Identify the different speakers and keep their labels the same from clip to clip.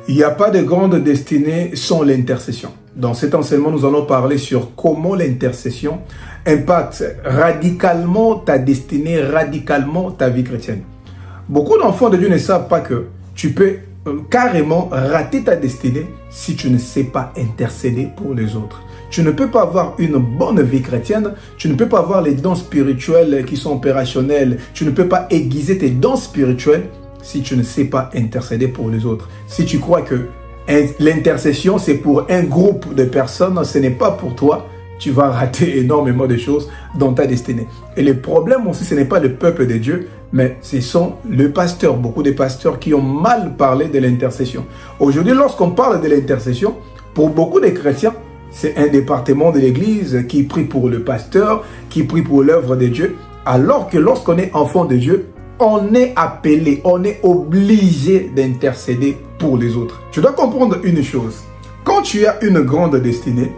Speaker 1: Il n'y a pas de grande destinée sans l'intercession. Dans cet enseignement, nous allons parler sur comment l'intercession impacte radicalement ta destinée, radicalement ta vie chrétienne. Beaucoup d'enfants de Dieu ne savent pas que tu peux carrément rater ta destinée si tu ne sais pas intercéder pour les autres. Tu ne peux pas avoir une bonne vie chrétienne, tu ne peux pas avoir les dons spirituels qui sont opérationnels, tu ne peux pas aiguiser tes dons spirituels si tu ne sais pas intercéder pour les autres. Si tu crois que l'intercession c'est pour un groupe de personnes, ce n'est pas pour toi, tu vas rater énormément de choses dans ta destinée. Et le problème aussi, ce n'est pas le peuple de Dieu, mais ce sont les pasteurs, beaucoup de pasteurs qui ont mal parlé de l'intercession. Aujourd'hui, lorsqu'on parle de l'intercession, pour beaucoup de chrétiens, c'est un département de l'église qui prie pour le pasteur, qui prie pour l'œuvre de Dieu, alors que lorsqu'on est enfant de Dieu, on est appelé, on est obligé d'intercéder pour les autres. Tu dois comprendre une chose. Quand tu as une grande destinée,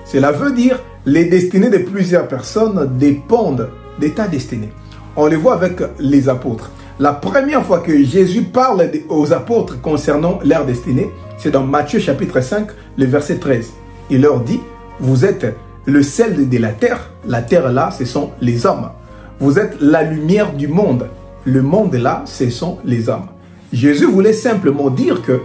Speaker 1: cela veut dire les destinées de plusieurs personnes dépendent de ta destinée. On le voit avec les apôtres. La première fois que Jésus parle aux apôtres concernant leur destinée, c'est dans Matthieu chapitre 5, le verset 13. Il leur dit, vous êtes le sel de la terre. La terre là, ce sont les hommes. Vous êtes la lumière du monde. Le monde là, ce sont les hommes. Jésus voulait simplement dire que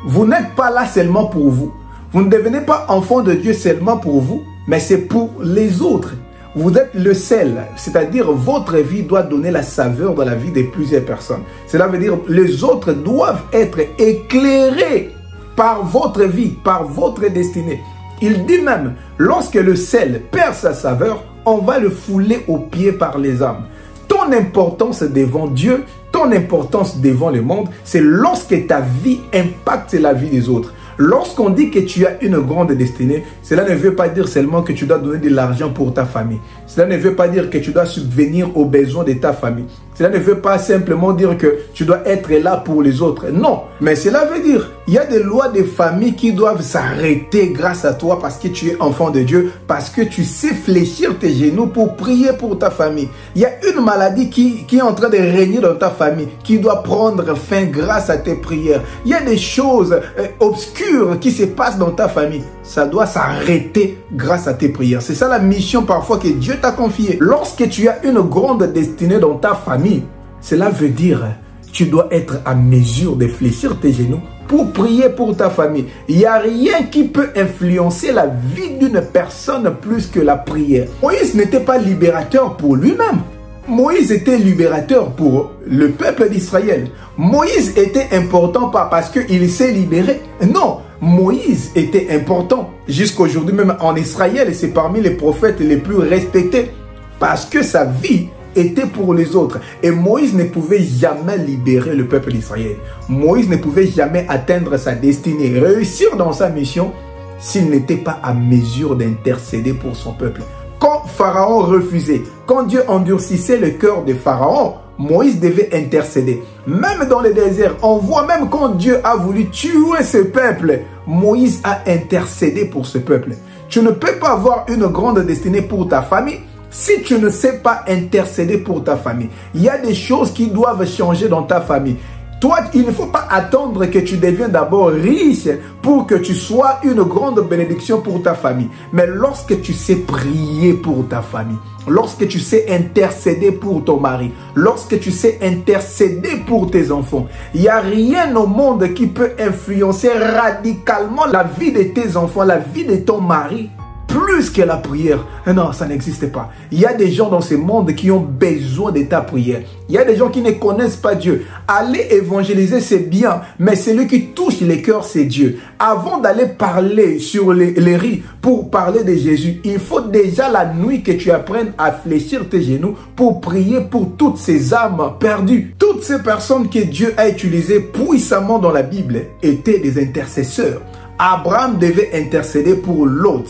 Speaker 1: vous n'êtes pas là seulement pour vous. Vous ne devenez pas enfant de Dieu seulement pour vous, mais c'est pour les autres. Vous êtes le sel, c'est-à-dire votre vie doit donner la saveur dans la vie de plusieurs personnes. Cela veut dire les autres doivent être éclairés par votre vie, par votre destinée. Il dit même, lorsque le sel perd sa saveur, on va le fouler aux pieds par les hommes. Ton importance devant Dieu, ton importance devant le monde, c'est lorsque ta vie impacte la vie des autres. Lorsqu'on dit que tu as une grande destinée, cela ne veut pas dire seulement que tu dois donner de l'argent pour ta famille. Cela ne veut pas dire que tu dois subvenir aux besoins de ta famille. Cela ne veut pas simplement dire que tu dois être là pour les autres. Non, mais cela veut dire il y a des lois de famille qui doivent s'arrêter grâce à toi parce que tu es enfant de Dieu, parce que tu sais fléchir tes genoux pour prier pour ta famille. Il y a une maladie qui est en train de régner dans ta famille, qui doit prendre fin grâce à tes prières. Il y a des choses obscures qui se passent dans ta famille. Ça doit s'arrêter grâce à tes prières. C'est ça la mission parfois que Dieu t'a confiée. Lorsque tu as une grande destinée dans ta famille, cela veut dire tu dois être à mesure de fléchir tes genoux pour prier pour ta famille. Il n'y a rien qui peut influencer la vie d'une personne plus que la prière. Moïse n'était pas libérateur pour lui-même. Moïse était libérateur pour le peuple d'Israël. Moïse était important pas parce qu'il s'est libéré. Non, Moïse était important. Jusqu'aujourd'hui même en Israël, c'est parmi les prophètes les plus respectés parce que sa vie était pour les autres. Et Moïse ne pouvait jamais libérer le peuple d'Israël. Moïse ne pouvait jamais atteindre sa destinée, réussir dans sa mission s'il n'était pas à mesure d'intercéder pour son peuple. Quand Pharaon refusait, quand Dieu endurcissait le cœur de Pharaon, Moïse devait intercéder. Même dans le désert, on voit même quand Dieu a voulu tuer ce peuple, Moïse a intercédé pour ce peuple. Tu ne peux pas avoir une grande destinée pour ta famille si tu ne sais pas intercéder pour ta famille. Il y a des choses qui doivent changer dans ta famille. Toi, il ne faut pas attendre que tu deviennes d'abord riche pour que tu sois une grande bénédiction pour ta famille. Mais lorsque tu sais prier pour ta famille, lorsque tu sais intercéder pour ton mari, lorsque tu sais intercéder pour tes enfants, il n'y a rien au monde qui peut influencer radicalement la vie de tes enfants, la vie de ton mari, plus que la prière. Non, ça n'existe pas. Il y a des gens dans ce monde qui ont besoin de ta prière. Il y a des gens qui ne connaissent pas Dieu. Aller évangéliser, c'est bien, mais celui qui touche les cœurs, c'est Dieu. Avant d'aller parler sur les riz pour parler de Jésus, il faut déjà la nuit que tu apprennes à fléchir tes genoux pour prier pour toutes ces âmes perdues. Toutes ces personnes que Dieu a utilisées puissamment dans la Bible étaient des intercesseurs. Abraham devait intercéder pour Lot.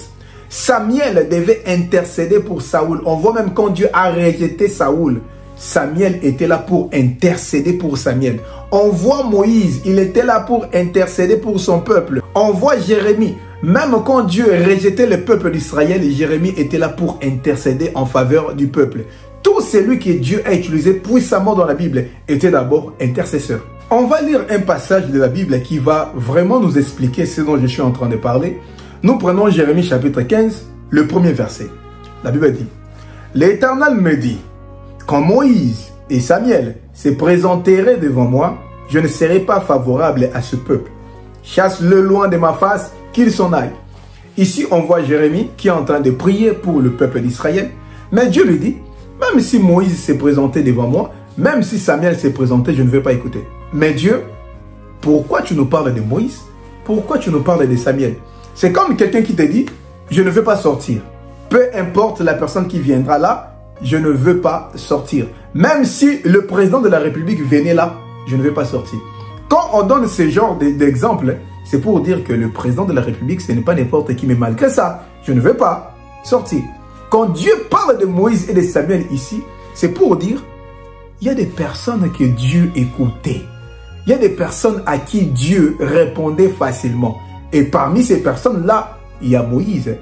Speaker 1: Samuel devait intercéder pour Saoul. On voit même quand Dieu a rejeté Saoul, Samuel était là pour intercéder pour Samuel. On voit Moïse, il était là pour intercéder pour son peuple. On voit Jérémie, même quand Dieu rejetait le peuple d'Israël, Jérémie était là pour intercéder en faveur du peuple. Tout celui que Dieu a utilisé puissamment dans la Bible était d'abord intercesseur. On va lire un passage de la Bible qui va vraiment nous expliquer ce dont je suis en train de parler. Nous prenons Jérémie chapitre 15, le premier verset. La Bible dit, « L'Éternel me dit, quand Moïse et Samuel se présenteraient devant moi, je ne serai pas favorable à ce peuple. Chasse-le loin de ma face, qu'il s'en aille. » Ici, on voit Jérémie qui est en train de prier pour le peuple d'Israël. Mais Dieu lui dit, même si Moïse s'est présenté devant moi, même si Samuel s'est présenté, je ne vais pas écouter. Mais Dieu, pourquoi tu nous parles de Moïse? Pourquoi tu nous parles de Samuel? C'est comme quelqu'un qui te dit, je ne veux pas sortir. Peu importe la personne qui viendra là, je ne veux pas sortir. Même si le président de la République venait là, je ne veux pas sortir. Quand on donne ce genre d'exemple, c'est pour dire que le président de la République, ce n'est pas n'importe qui, mais malgré ça, je ne veux pas sortir. Quand Dieu parle de Moïse et de Samuel ici, c'est pour dire, il y a des personnes que Dieu écoutait. Il y a des personnes à qui Dieu répondait facilement. Et parmi ces personnes-là, il y a Moïse,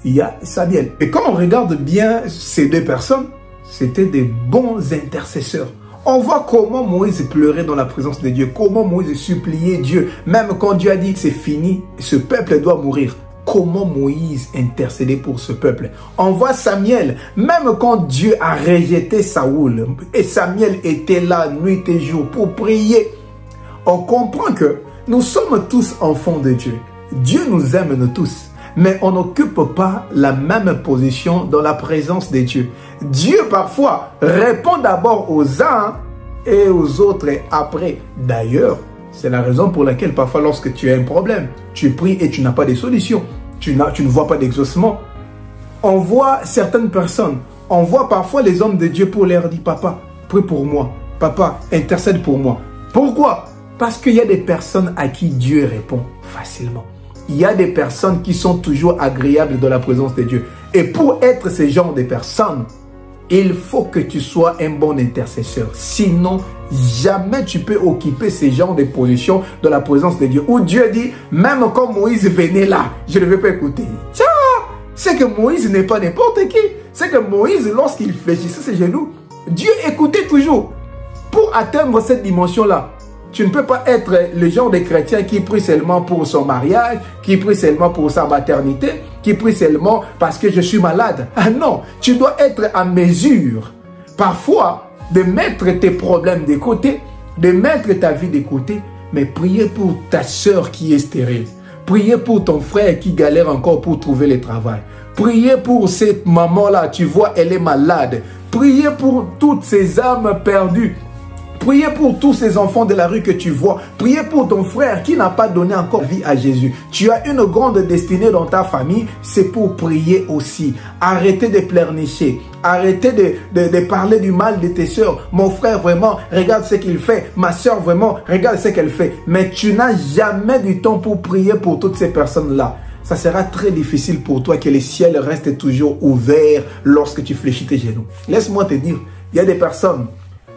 Speaker 1: il y a Samuel. Et quand on regarde bien ces deux personnes, c'était des bons intercesseurs. On voit comment Moïse pleurait dans la présence de Dieu, comment Moïse suppliait Dieu. Même quand Dieu a dit que c'est fini, ce peuple doit mourir. Comment Moïse intercédait pour ce peuple. On voit Samuel, même quand Dieu a rejeté Saoul, et Samuel était là nuit et jour pour prier. On comprend que nous sommes tous enfants de Dieu. Dieu nous aime nous tous. Mais on n'occupe pas la même position dans la présence de Dieu. Dieu parfois répond d'abord aux uns et aux autres après. D'ailleurs, c'est la raison pour laquelle parfois lorsque tu as un problème, tu pries et tu n'as pas de solution. Tu ne vois pas d'exaucement. On voit certaines personnes, on voit parfois les hommes de Dieu pour leur dire, papa, prie pour moi. Papa, intercède pour moi. Pourquoi? Parce qu'il y a des personnes à qui Dieu répond facilement. Il y a des personnes qui sont toujours agréables dans la présence de Dieu. Et pour être ce genre de personnes, il faut que tu sois un bon intercesseur. Sinon, jamais tu peux occuper ce genre de position dans la présence de Dieu. Où Dieu dit, même quand Moïse venait là, je ne vais pas écouter. Tiens, c'est que Moïse n'est pas n'importe qui. C'est que Moïse, lorsqu'il fléchissait ses genoux, Dieu écoutait toujours. Pour atteindre cette dimension-là, tu ne peux pas être le genre de chrétien qui prie seulement pour son mariage, qui prie seulement pour sa maternité, qui prie seulement parce que je suis malade. Ah non, tu dois être en mesure, parfois, de mettre tes problèmes de côté, de mettre ta vie de côté, mais prier pour ta soeur qui est stérile. Prier pour ton frère qui galère encore pour trouver le travail. Prier pour cette maman-là, tu vois, elle est malade. Prier pour toutes ces âmes perdues. Priez pour tous ces enfants de la rue que tu vois. Priez pour ton frère qui n'a pas donné encore vie à Jésus. Tu as une grande destinée dans ta famille, c'est pour prier aussi. Arrêtez de pleurnicher. Arrêtez de parler du mal de tes soeurs. Mon frère, vraiment, regarde ce qu'il fait. Ma soeur, vraiment, regarde ce qu'elle fait. Mais tu n'as jamais du temps pour prier pour toutes ces personnes-là. Ça sera très difficile pour toi que le ciel reste toujours ouvert lorsque tu fléchis tes genoux. Laisse-moi te dire, il y a des personnes...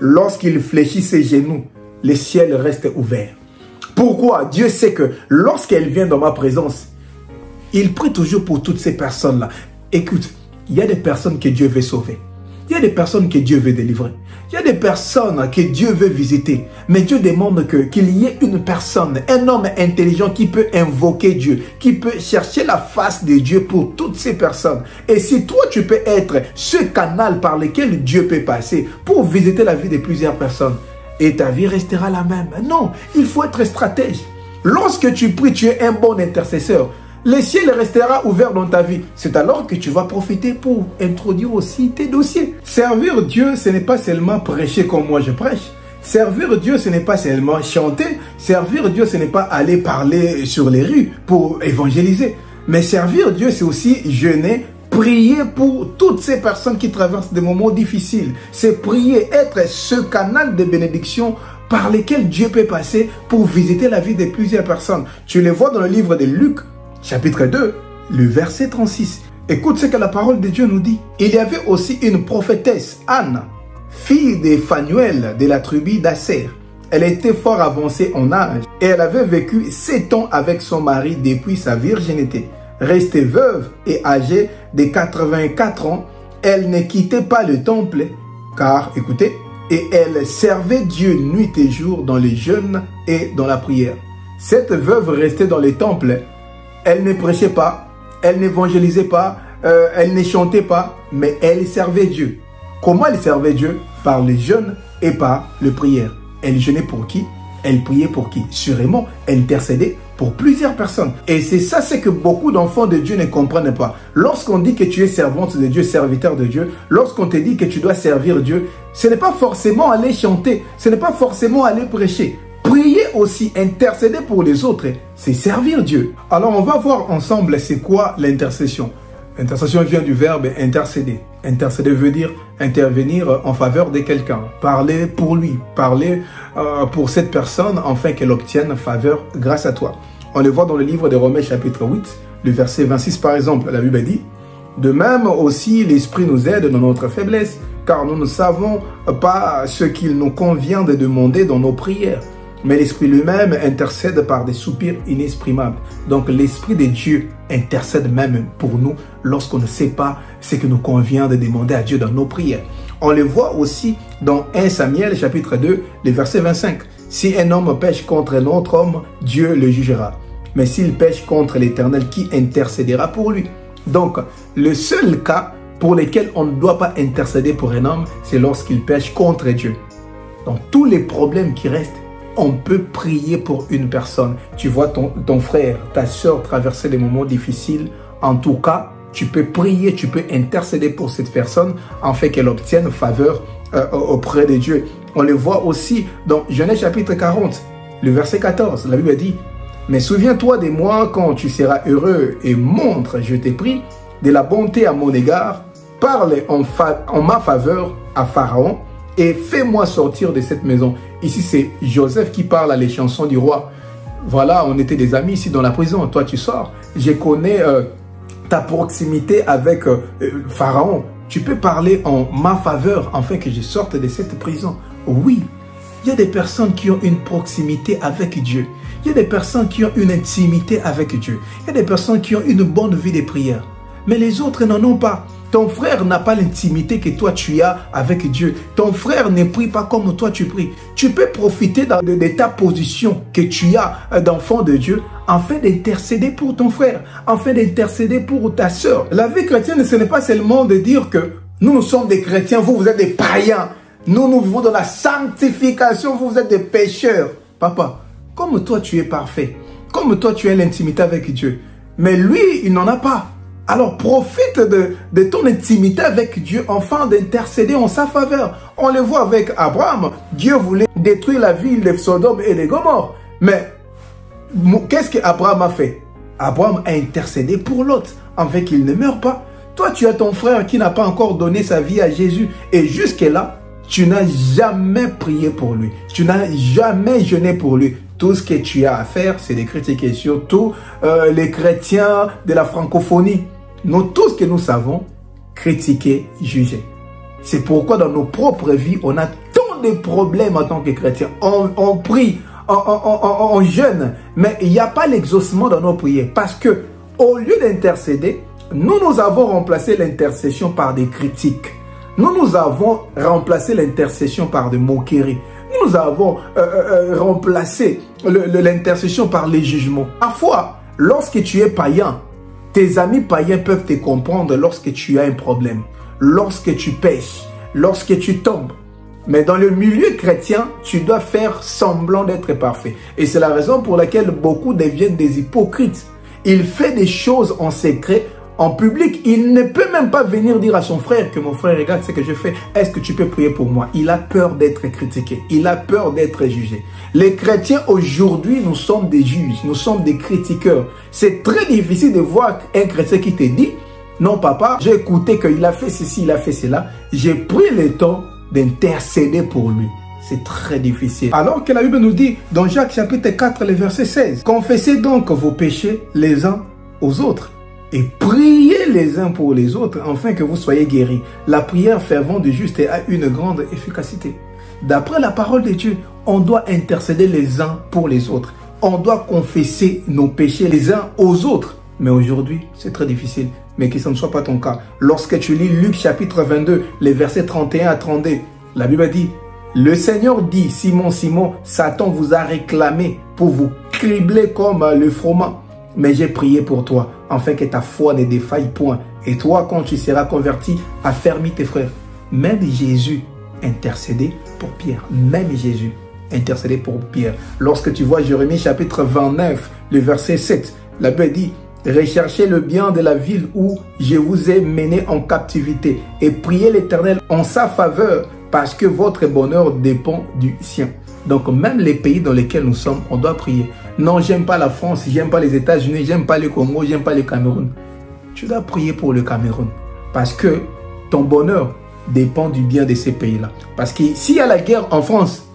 Speaker 1: Lorsqu'il fléchit ses genoux, le ciel reste ouvert. Pourquoi? Dieu sait que lorsqu'elle vient dans ma présence, il prie toujours pour toutes ces personnes-là. Écoute, il y a des personnes que Dieu veut sauver. Il y a des personnes que Dieu veut délivrer. Il y a des personnes que Dieu veut visiter. Mais Dieu demande qu'il y ait une personne, un homme intelligent qui peut invoquer Dieu, qui peut chercher la face de Dieu pour toutes ces personnes. Et si toi, tu peux être ce canal par lequel Dieu peut passer pour visiter la vie de plusieurs personnes, et ta vie restera la même. Non, il faut être stratège. Lorsque tu pries, tu es un bon intercesseur. Le ciel restera ouvert dans ta vie. C'est alors que tu vas profiter pour introduire aussi tes dossiers. Servir Dieu, ce n'est pas seulement prêcher comme moi je prêche. Servir Dieu, ce n'est pas seulement chanter. Servir Dieu, ce n'est pas aller parler sur les rues pour évangéliser. Mais servir Dieu, c'est aussi jeûner, prier pour toutes ces personnes qui traversent des moments difficiles. C'est prier, être ce canal de bénédiction par lequel Dieu peut passer pour visiter la vie de plusieurs personnes. Tu les vois dans le livre de Luc, chapitre 2, le verset 36. Écoute ce que la parole de Dieu nous dit. Il y avait aussi une prophétesse, Anne, fille de Phanuel de la tribu d'Aser. Elle était fort avancée en âge et elle avait vécu 7 ans avec son mari depuis sa virginité. Restée veuve et âgée de 84 ans, elle ne quittait pas le temple car, écoutez, et elle servait Dieu nuit et jour dans les jeûnes et dans la prière. Cette veuve restait dans les temples. Elle ne prêchait pas, elle n'évangélisait pas, elle ne chantait pas, mais elle servait Dieu. Comment elle servait Dieu? Par les jeûnes et par les prières. Elle jeûnait pour qui? Elle priait pour qui? Sûrement, elle intercédait pour plusieurs personnes. Et c'est ça, c'est que beaucoup d'enfants de Dieu ne comprennent pas. Lorsqu'on dit que tu es servante de Dieu, serviteur de Dieu, lorsqu'on te dit que tu dois servir Dieu, ce n'est pas forcément aller chanter, ce n'est pas forcément aller prêcher. Prier aussi, intercéder pour les autres, c'est servir Dieu. Alors on va voir ensemble c'est quoi l'intercession. L'intercession vient du verbe intercéder. Intercéder veut dire intervenir en faveur de quelqu'un, parler pour lui, parler pour cette personne afin qu'elle obtienne faveur grâce à toi. On le voit dans le livre de Romains chapitre 8, le verset 26 par exemple. La Bible dit: de même aussi l'Esprit nous aide dans notre faiblesse, car nous ne savons pas ce qu'il nous convient de demander dans nos prières. Mais l'Esprit lui-même intercède par des soupirs inexprimables. Donc l'Esprit de Dieu intercède même pour nous lorsqu'on ne sait pas ce que nous convient de demander à Dieu dans nos prières. On le voit aussi dans 1 Samuel chapitre 2, le verset 25. Si un homme pêche contre un autre homme, Dieu le jugera. Mais s'il pêche contre l'Éternel, qui intercédera pour lui? Donc le seul cas pour lequel on ne doit pas intercéder pour un homme, c'est lorsqu'il pêche contre Dieu. Dans tous les problèmes qui restent, on peut prier pour une personne. Tu vois ton frère, ta soeur traverser des moments difficiles. En tout cas, tu peux prier, tu peux intercéder pour cette personne afin qu'elle obtienne faveur auprès de Dieu. On le voit aussi dans Genèse chapitre 40, le verset 14. La Bible dit: mais souviens-toi de moi quand tu seras heureux et montre, je t'ai pris, de la bonté à mon égard. Parle en ma faveur à Pharaon et fais-moi sortir de cette maison. Ici, c'est Joseph qui parle à les chansons du roi. Voilà, on était des amis ici dans la prison. Toi, tu sors. Je connais ta proximité avec Pharaon. Tu peux parler en ma faveur afin que je sorte de cette prison. Oui, il y a des personnes qui ont une proximité avec Dieu. Il y a des personnes qui ont une intimité avec Dieu. Il y a des personnes qui ont une bonne vie de prière. Mais les autres n'en ont pas. Ton frère n'a pas l'intimité que toi tu as avec Dieu. Ton frère ne prie pas comme toi tu pries. Tu peux profiter de ta position que tu as d'enfant de Dieu afin d'intercéder pour ton frère, afin d'intercéder pour ta soeur. La vie chrétienne, ce n'est pas seulement de dire que nous sommes des chrétiens, vous êtes des païens. Nous vivons dans la sanctification, vous êtes des pécheurs. Papa, comme toi tu es parfait, comme toi tu as l'intimité avec Dieu, mais lui, il n'en a pas. Alors profite de ton intimité avec Dieu afin d'intercéder en sa faveur. On le voit avec Abraham. Dieu voulait détruire la ville de Sodome et de Gomorrhe. Mais qu'est-ce qu'Abraham a fait? Abraham a intercédé pour Lot afin qu'il ne meure pas. Toi, tu as ton frère qui n'a pas encore donné sa vie à Jésus. Et jusque-là, tu n'as jamais prié pour lui. Tu n'as jamais jeûné pour lui. Tout ce que tu as à faire, c'est de critiquer surtout les chrétiens de la francophonie. Nous, tout ce que nous savons, critiquer, juger. C'est pourquoi dans nos propres vies, on a tant de problèmes en tant que chrétiens. On prie, on jeûne, mais il n'y a pas l'exaucement dans nos prières. Parce que au lieu d'intercéder, nous avons remplacé l'intercession par des critiques. Nous avons remplacé l'intercession par des moqueries. Nous avons remplacé l'intercession par les jugements. Parfois, lorsque tu es païen, tes amis païens peuvent te comprendre lorsque tu as un problème, lorsque tu pêches, lorsque tu tombes. Mais dans le milieu chrétien, tu dois faire semblant d'être parfait. Et c'est la raison pour laquelle beaucoup deviennent des hypocrites. Il fait des choses en secret, en public. Il ne peut même pas venir dire à son frère que mon frère, regarde ce que je fais. Est-ce que tu peux prier pour moi? Il a peur d'être critiqué. Il a peur d'être jugé. Les chrétiens aujourd'hui, nous sommes des juges. Nous sommes des critiqueurs. C'est très difficile de voir un chrétien qui te dit: non papa, j'ai écouté qu'il a fait ceci, il a fait cela. J'ai pris le temps d'intercéder pour lui. C'est très difficile. Alors que la Bible nous dit dans Jacques chapitre 4, le verset 16, confessez donc vos péchés les uns aux autres et priez les uns pour les autres afin que vous soyez guéris. La prière fervente du juste a une grande efficacité. D'après la parole de Dieu, on doit intercéder les uns pour les autres. On doit confesser nos péchés les uns aux autres. Mais aujourd'hui, c'est très difficile. Mais que ce ne soit pas ton cas. Lorsque tu lis Luc chapitre 22, les versets 31 à 32, la Bible dit: Le Seigneur dit, Simon, Simon, Satan vous a réclamé pour vous cribler comme le froment. Mais j'ai prié pour toi, afin que ta foi ne défaille point. Et toi, quand tu seras converti, affermis tes frères. Même Jésus intercédait pour Pierre. Même Jésus intercédait pour Pierre. Lorsque tu vois Jérémie chapitre 29, le verset 7, la Bible dit, recherchez le bien de la ville où je vous ai mené en captivité et priez l'Éternel en sa faveur parce que votre bonheur dépend du sien. Donc même les pays dans lesquels nous sommes, on doit prier. Non, j'aime pas la France, j'aime pas les États-Unis, j'aime pas le Congo, j'aime pas le Cameroun. Tu dois prier pour le Cameroun parce que ton bonheur dépend du bien de ces pays-là. Parce que s'il y a la guerre en France,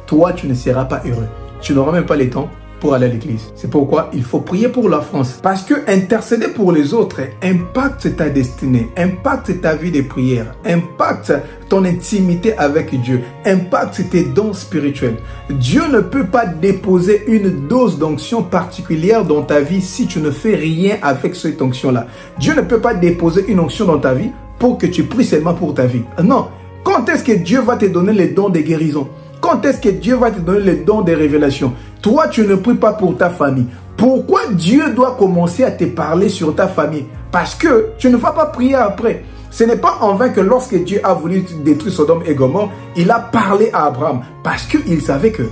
Speaker 1: toi, tu ne seras pas heureux. Tu n'auras même pas le temps pour aller à l'église. C'est pourquoi il faut prier pour la France. Parce que intercéder pour les autres impacte ta destinée, impacte ta vie de prière, impacte ton intimité avec Dieu, impacte tes dons spirituels. Dieu ne peut pas déposer une dose d'onction particulière dans ta vie si tu ne fais rien avec cette onction-là. Dieu ne peut pas déposer une onction dans ta vie pour que tu pries seulement pour ta vie. Non. Quand est-ce que Dieu va te donner les dons de guérison? Quand est-ce que Dieu va te donner les dons de révélation? Toi, tu ne pries pas pour ta famille. Pourquoi Dieu doit commencer à te parler sur ta famille? Parce que tu ne vas pas prier après. Ce n'est pas en vain que lorsque Dieu a voulu détruire Sodome et Gomorrhe, il a parlé à Abraham. Parce qu'il savait que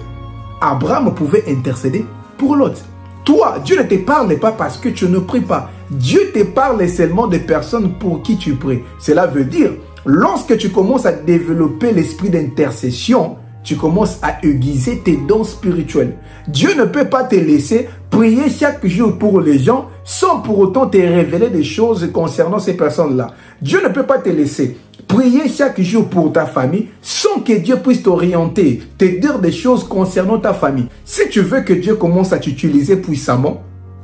Speaker 1: Abraham pouvait intercéder pour l'autre. Toi, Dieu ne te parle pas parce que tu ne pries pas. Dieu te parle seulement des personnes pour qui tu pries. Cela veut dire, lorsque tu commences à développer l'esprit d'intercession, tu commences à aiguiser tes dons spirituels. Dieu ne peut pas te laisser prier chaque jour pour les gens sans pour autant te révéler des choses concernant ces personnes-là. Dieu ne peut pas te laisser prier chaque jour pour ta famille sans que Dieu puisse t'orienter, te dire des choses concernant ta famille. Si tu veux que Dieu commence à t'utiliser puissamment,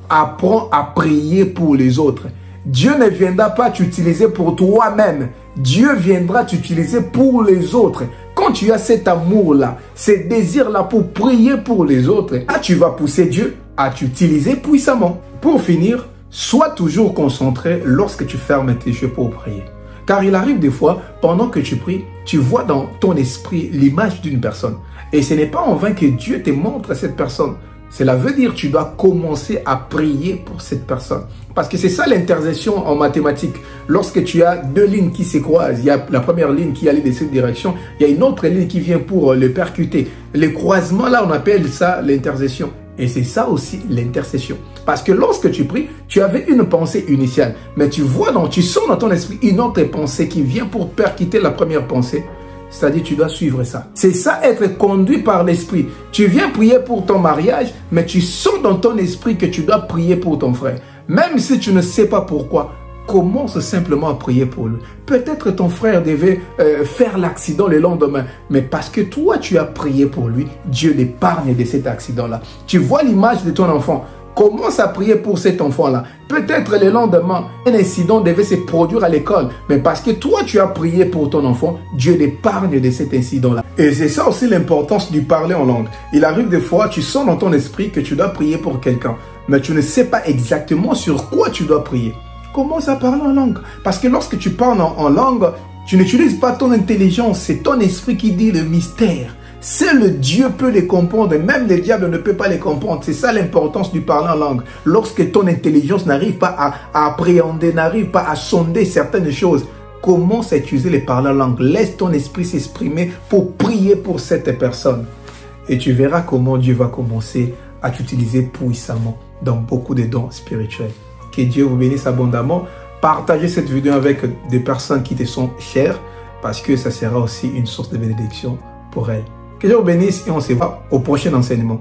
Speaker 1: apprends à prier pour les autres. Dieu ne viendra pas t'utiliser pour toi-même. Dieu viendra t'utiliser pour les autres. Quand tu as cet amour-là, ce désir-là pour prier pour les autres, là, tu vas pousser Dieu à t'utiliser puissamment. Pour finir, sois toujours concentré lorsque tu fermes tes yeux pour prier. Car il arrive des fois, pendant que tu pries, tu vois dans ton esprit l'image d'une personne. Et ce n'est pas en vain que Dieu te montre cette personne. Cela veut dire que tu dois commencer à prier pour cette personne. Parce que c'est ça l'intercession en mathématiques. Lorsque tu as deux lignes qui se croisent, il y a la première ligne qui allait dans cette direction, il y a une autre ligne qui vient pour le percuter. Le croisement là, on appelle ça l'intercession. Et c'est ça aussi l'intercession. Parce que lorsque tu pries, tu avais une pensée initiale. Mais tu sens dans ton esprit une autre pensée qui vient pour percuter la première pensée. C'est-à-dire, tu dois suivre ça. C'est ça, être conduit par l'esprit. Tu viens prier pour ton mariage, mais tu sens dans ton esprit que tu dois prier pour ton frère. Même si tu ne sais pas pourquoi, commence simplement à prier pour lui. Peut-être ton frère devait faire l'accident le lendemain, mais parce que toi, tu as prié pour lui, Dieu l'épargne de cet accident-là. Tu vois l'image de ton enfant. Commence à prier pour cet enfant-là. Peut-être le lendemain, un incident devait se produire à l'école. Mais parce que toi, tu as prié pour ton enfant, Dieu l'épargne de cet incident-là. Et c'est ça aussi l'importance du parler en langue. Il arrive des fois, tu sens dans ton esprit que tu dois prier pour quelqu'un. Mais tu ne sais pas exactement sur quoi tu dois prier. Commence à parler en langue. Parce que lorsque tu parles en langue, tu n'utilises pas ton intelligence. C'est ton esprit qui dit le mystère. Seul Dieu peut les comprendre, même le diable ne peut pas les comprendre. C'est ça l'importance du parler en langue. Lorsque ton intelligence n'arrive pas à appréhender, n'arrive pas à sonder certaines choses, commence à utiliser les parler en langue. Laisse ton esprit s'exprimer pour prier pour cette personne. Et tu verras comment Dieu va commencer à t'utiliser puissamment dans beaucoup de dons spirituels. Que Dieu vous bénisse abondamment. Partagez cette vidéo avec des personnes qui te sont chères parce que ça sera aussi une source de bénédiction pour elles. Que Dieu vous bénisse et on se voit au prochain enseignement.